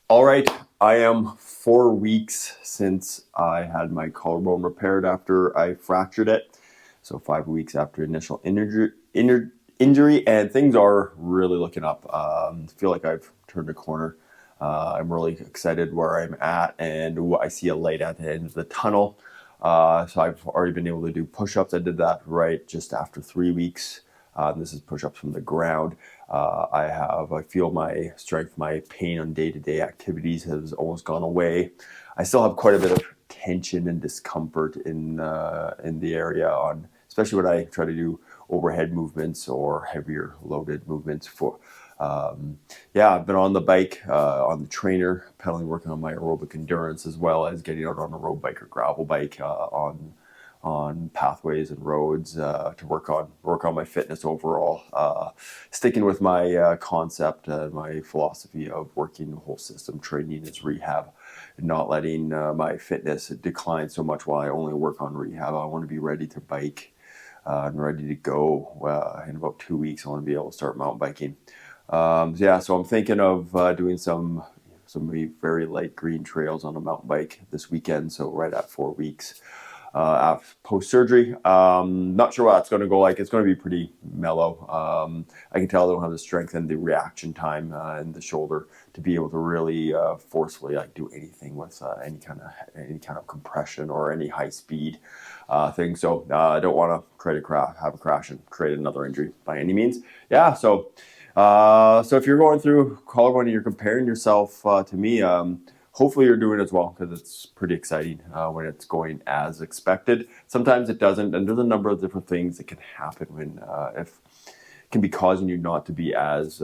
All right, I am 4 weeks since I had my collarbone repaired after I fractured it. So 5 weeks after injury, and things are really looking up. I feel like I've turned a corner. I'm really excited where I'm at, and I see a light at the end of the tunnel. So I've already been able to do push-ups. I did that right just after 3 weeks. This is push-ups from the ground. I feel my strength, my pain on day-to-day activities has almost gone away. I still have quite a bit of tension and discomfort in the area on, especially when I try to do overhead movements or heavier loaded movements. I've been on the bike, on the trainer, pedaling, working on my aerobic endurance, as well as getting out on a road bike or gravel bike on pathways and roads to work on my fitness overall. Sticking with my concept, my philosophy of working the whole system, training is rehab, and not letting my fitness decline so much while I only work on rehab. I want to be ready to bike and ready to go in about 2 weeks. I want to be able to start mountain biking. So I'm thinking of doing some very light green trails on a mountain bike this weekend. So right at 4 weeks post surgery. Not sure what it's going to go like. It's going to be pretty mellow. I can tell I don't have the strength and the reaction time in the shoulder to be able to really forcefully do anything with any kind of compression or any high speed thing. So I don't want to have a crash and create another injury by any means. Yeah. So if you're going through collarbone and you're comparing yourself to me, hopefully you're doing it as well, because it's pretty exciting when it's going as expected. Sometimes it doesn't, and there's a number of different things that can happen when if can be causing you not to be as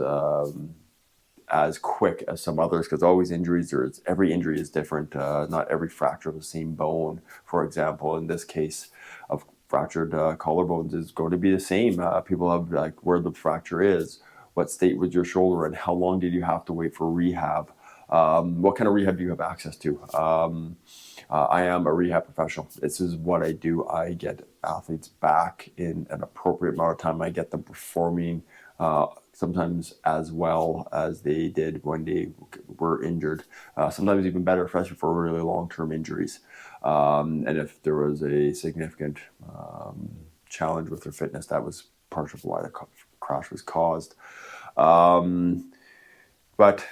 quick as some others, because always injuries, every injury is different. Not every fracture of the same bone, for example, in this case of fractured collarbones, is going to be the same. People have where the fracture is, what state was your shoulder, and how long did you have to wait for rehab. What kind of rehab do you have access to? I am a rehab professional. This is what I do. I get athletes back in an appropriate amount of time. I get them performing sometimes as well as they did when they were injured. Sometimes even better, especially for really long-term injuries. And if there was a significant challenge with their fitness, that was part of why the crash was caused. But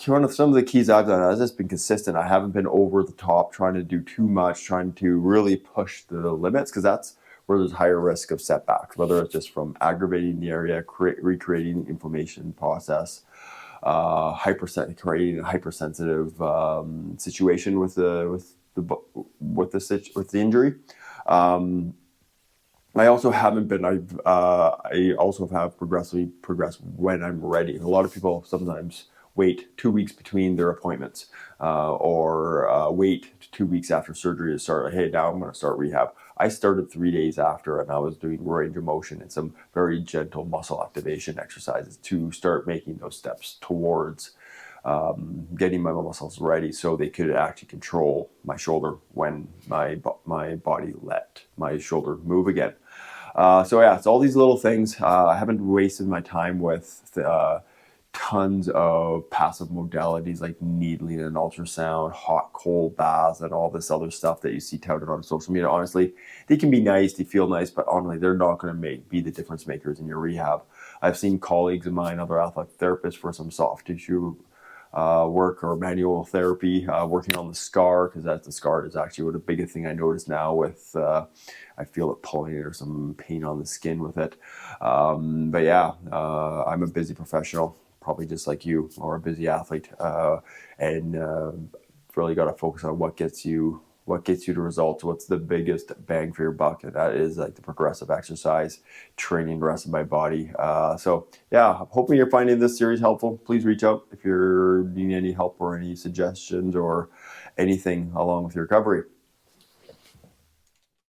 one of some of the keys I've done has just been consistent. I haven't been over the top, trying to do too much, trying to really push the limits, because that's where there's higher risk of setbacks, whether it's just from aggravating the area, recreating inflammation process, creating a hypersensitive situation with the injury. I also haven't been. I also have progressively progressed when I'm ready. A lot of people sometimes wait 2 weeks between their appointments, or wait 2 weeks after surgery to start. Hey, now I'm going to start rehab. I started 3 days after, and I was doing range of motion and some very gentle muscle activation exercises to start making those steps towards getting my muscles ready so they could actually control my shoulder when my body let my shoulder move again. It's all these little things. I haven't wasted my time with tons of passive modalities like needling and ultrasound, hot, cold baths, and all this other stuff that you see touted on social media. Honestly, they can be nice, they feel nice, but honestly, they're not going to be the difference makers in your rehab. I've seen colleagues of mine, other athletic therapists, for some soft tissue work or manual therapy, working on the scar, because the scar is actually what a biggest thing I notice now with I feel it pulling or some pain on the skin with it. I'm a busy professional, probably just like you, or a busy athlete, and really got to focus on what gets you to results. What's the biggest bang for your buck? And that is like the progressive exercise, training the rest of my body. I'm hoping you're finding this series helpful. Please reach out if you're needing any help or any suggestions or anything along with your recovery.